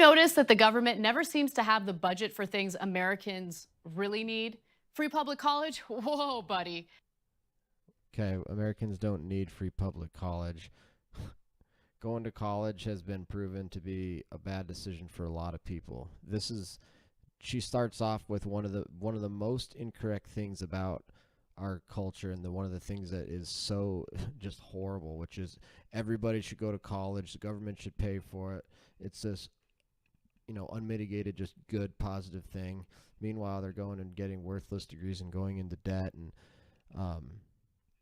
notice that the government never seems to have the budget for things Americans really need? Free public college? Whoa, buddy. Okay, Americans don't need free public college. Going to college has been proven to be a bad decision for a lot of people. She starts off with one of the most incorrect things about our culture, and one of the things that is so just horrible, which is everybody should go to college, the government should pay for it. It's this unmitigated, just good, positive thing. Meanwhile, they're going and getting worthless degrees and going into debt and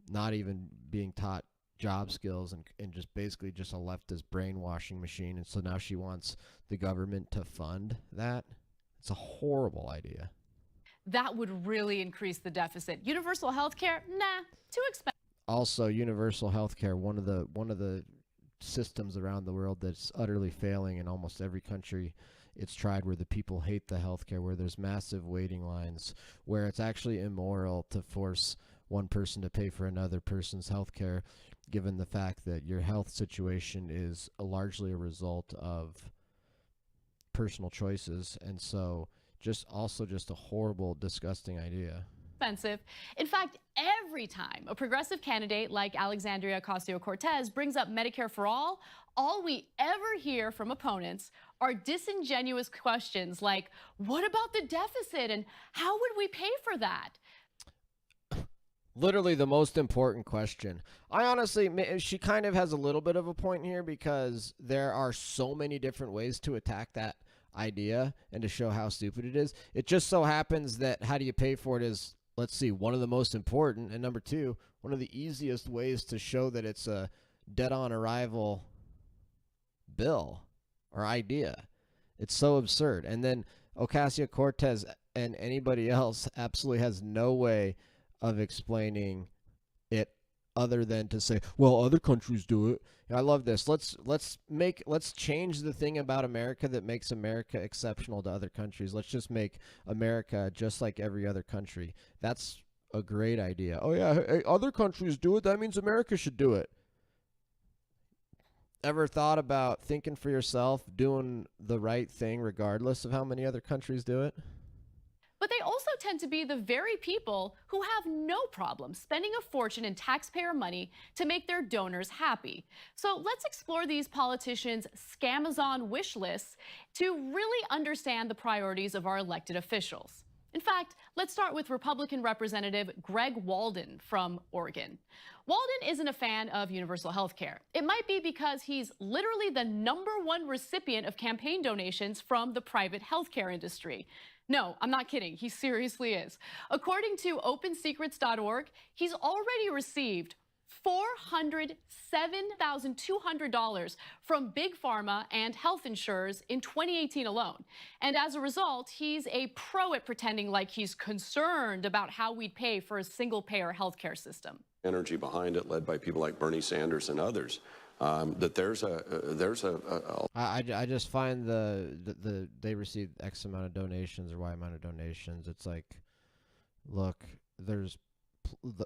not even being taught job skills and just basically just a leftist brainwashing machine. And so now she wants the government to fund that. It's a horrible idea. That would really increase the deficit. Universal health care? Nah, too expensive. Also, universal health care, one of the systems around the world that's utterly failing in almost every country it's tried, where the people hate the healthcare, where there's massive waiting lines, where it's actually immoral to force one person to pay for another person's healthcare, given the fact that your health situation is largely a result of personal choices. And so just a horrible, disgusting idea. Expensive. In fact, every time a progressive candidate like Alexandria Ocasio-Cortez brings up Medicare for all we ever hear from opponents are disingenuous questions like, what about the deficit and how would we pay for that? Literally the most important question. I honestly, she kind of has a little bit of a point here, because there are so many different ways to attack that idea and to show how stupid it is. It just so happens that how do you pay for it is, let's see, one of the most important, and number two, one of the easiest ways to show that it's a dead-on arrival bill or idea. It's so absurd. And then Ocasio-Cortez and anybody else absolutely has no way of explaining it other than to say, well, other countries do it. I love this. Let's change the thing about America that makes America exceptional to other countries. Let's just make America just like every other country. That's a great idea. Oh yeah, hey, other countries do it. That means America should do it. Ever thought about thinking for yourself, doing the right thing regardless of how many other countries do it? But they also tend to be the very people who have no problem spending a fortune in taxpayer money to make their donors happy. So let's explore these politicians' scamazon wish lists to really understand the priorities of our elected officials. In fact, let's start with Republican Representative Greg Walden from Oregon. Walden isn't a fan of universal health care. It might be because he's literally the #1 recipient of campaign donations from the private healthcare industry. No, I'm not kidding. He seriously is. According to OpenSecrets.org, he's already received $407,200 from Big Pharma and health insurers in 2018 alone. And as a result, he's a pro at pretending like he's concerned about how we'd pay for a single-payer healthcare system. Energy behind it, led by people like Bernie Sanders and others. That I just find they received X amount of donations or Y amount of donations. It's like, look, the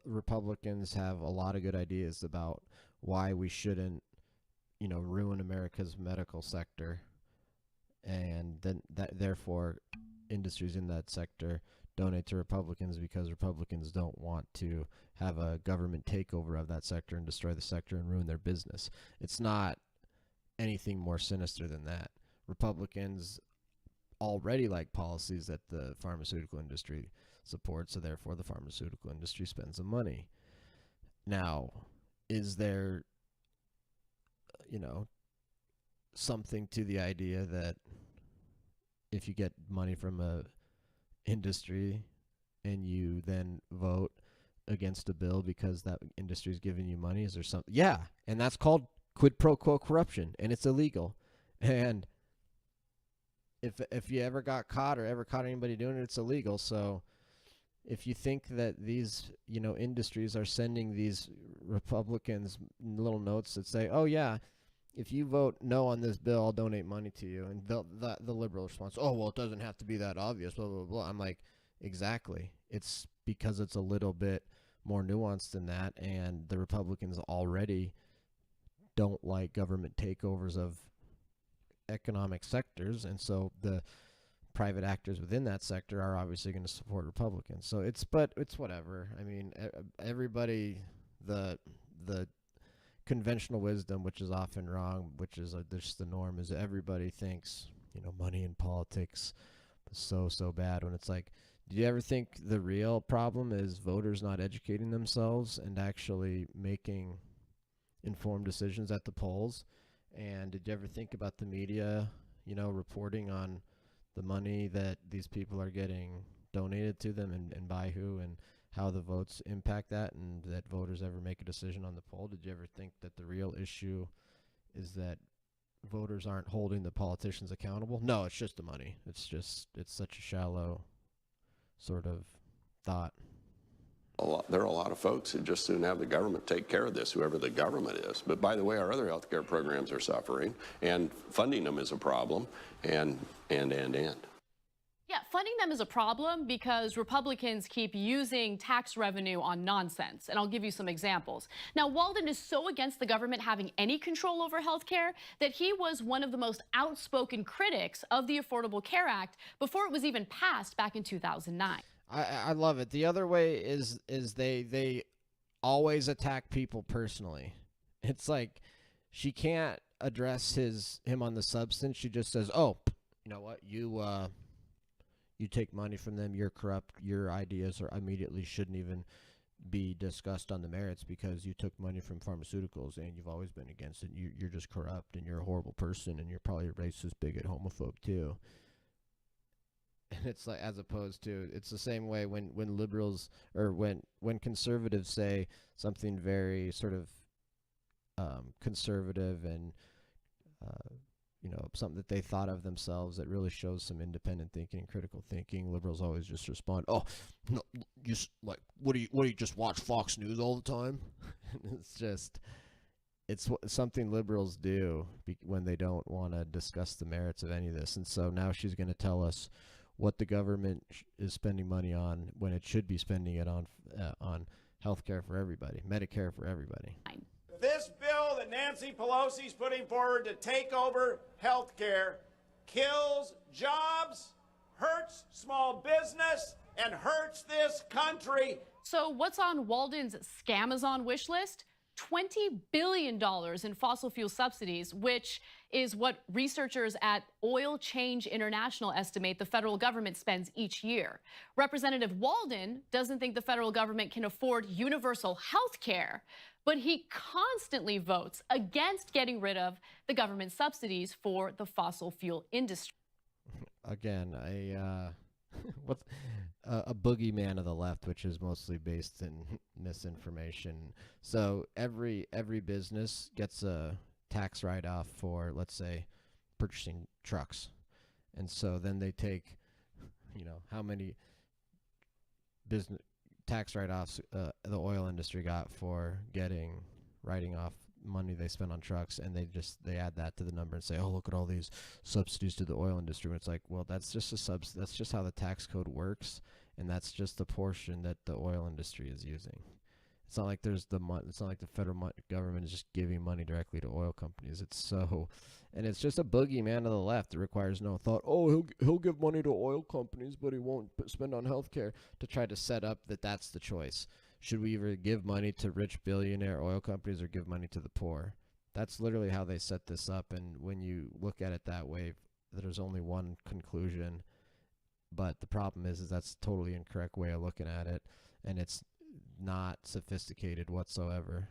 Republicans have a lot of good ideas about why we shouldn't, ruin America's medical sector, and then therefore industries in that sector donate to Republicans because Republicans don't want to have a government takeover of that sector and destroy the sector and ruin their business. It's not anything more sinister than that. Republicans already like policies that the pharmaceutical industry supports, so therefore the pharmaceutical industry spends the money. Now, is there, something to the idea that if you get money from a industry and you then vote against a bill because that industry is giving you money, is there something? Yeah, and that's called quid pro quo corruption, and it's illegal. And if you ever got caught or ever caught anybody doing it, it's illegal. So if you think that these industries are sending these Republicans little notes that say, oh yeah, if you vote no on this bill, I'll donate money to you, and the liberal response, oh well, it doesn't have to be that obvious, blah blah blah. I'm like, exactly. It's because it's a little bit more nuanced than that, and the Republicans already don't like government takeovers of economic sectors, and so the private actors within that sector are obviously going to support Republicans. So it's whatever. I mean, everybody, the conventional wisdom, which is often wrong, which is just the norm, is everybody thinks, money in politics is so bad, when it's like, do you ever think the real problem is voters not educating themselves and actually making informed decisions at the polls? And did you ever think about the media, reporting on the money that these people are getting donated to them, and by who, and how the votes impact that, and that voters ever make a decision on the poll? Did you ever think that the real issue is that voters aren't holding the politicians accountable? No, it's just the money. It's such a shallow sort of thought. There are a lot of folks who just soon have the government take care of this, whoever the government is. But by the way, our other health care programs are suffering, and funding them is a problem, and. Yeah, funding them is a problem because Republicans keep using tax revenue on nonsense. And I'll give you some examples. Now, Walden is so against the government having any control over health care that he was one of the most outspoken critics of the Affordable Care Act before it was even passed back in 2009. I love it. The other way is they always attack people personally. It's like she can't address him on the substance. She just says, "Oh, you know what? You take money from them. You're corrupt. Your ideas are immediately shouldn't even be discussed on the merits because you took money from pharmaceuticals and you've always been against it. You're just corrupt and you're a horrible person and you're probably a racist, bigot, homophobe too." And it's like, as opposed to, it's the same way when liberals, or when conservatives say something very sort of conservative and something that they thought of themselves that really shows some independent thinking and critical thinking. Liberals always just respond, "Oh, no, like what do you just watch Fox News all the time?" It's something liberals do when they don't want to discuss the merits of any of this. And so now she's going to tell us what the government is spending money on when it should be spending it on healthcare for everybody, Medicare for everybody. This bill that Nancy Pelosi's putting forward to take over health care kills jobs, hurts small business, and hurts this country. So what's on Walden's Scamazon wish list? $20 billion in fossil fuel subsidies, which is what researchers at Oil Change International estimate the federal government spends each year. Representative Walden doesn't think the federal government can afford universal health care, but he constantly votes against getting rid of the government subsidies for the fossil fuel industry. Again, a boogeyman of the left, which is mostly based in misinformation. So every business gets a tax write-off for, let's say, purchasing trucks, and so then they take, how many business tax write-offs the oil industry got for writing off money they spend on trucks, and they add that to the number and say, "Oh, look at all these subsidies to the oil industry." And it's like, well, that's just that's just how the tax code works, and that's just the portion that the oil industry is using. It's not like it's not like the federal government is just giving money directly to oil companies. And it's just a boogeyman of the left. It requires no thought. Oh, he'll give money to oil companies, but he won't spend on healthcare, to try to set up that's the choice. Should we either give money to rich billionaire oil companies or give money to the poor? That's literally how they set this up. And when you look at it that way, there's only one conclusion. But the problem is that's a totally incorrect way of looking at it, and it's not sophisticated whatsoever.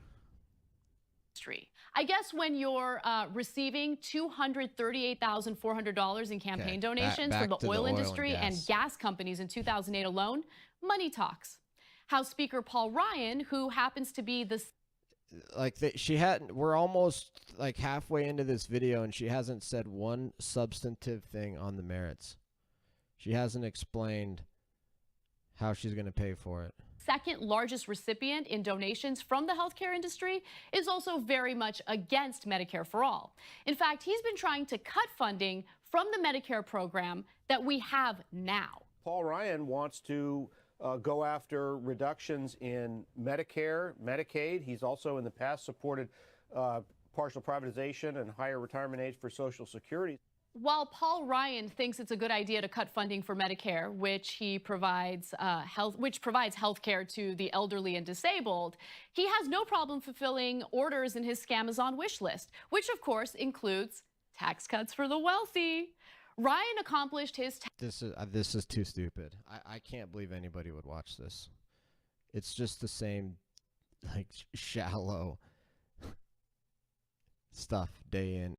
I guess when you're receiving $238,400 in campaign donations back from the oil industry and gas companies in 2008 alone, money talks. House Speaker Paul Ryan, who happens to be the we're almost like halfway into this video, and she hasn't said one substantive thing on the merits. She hasn't explained how she's going to pay for it. Second largest recipient in donations from the healthcare industry, is also very much against Medicare for All. In fact, he's been trying to cut funding from the Medicare program that we have now. Paul Ryan wants to go after reductions in Medicare, Medicaid. He's also in the past supported partial privatization and higher retirement age for Social Security. While Paul Ryan thinks it's a good idea to cut funding for Medicare, which provides health care to the elderly and disabled, he has no problem fulfilling orders in his Scamazon wish list, which of course includes tax cuts for the wealthy. Ryan accomplished his This is too stupid. I can't believe anybody would watch this. It's just the same, like, shallow stuff day in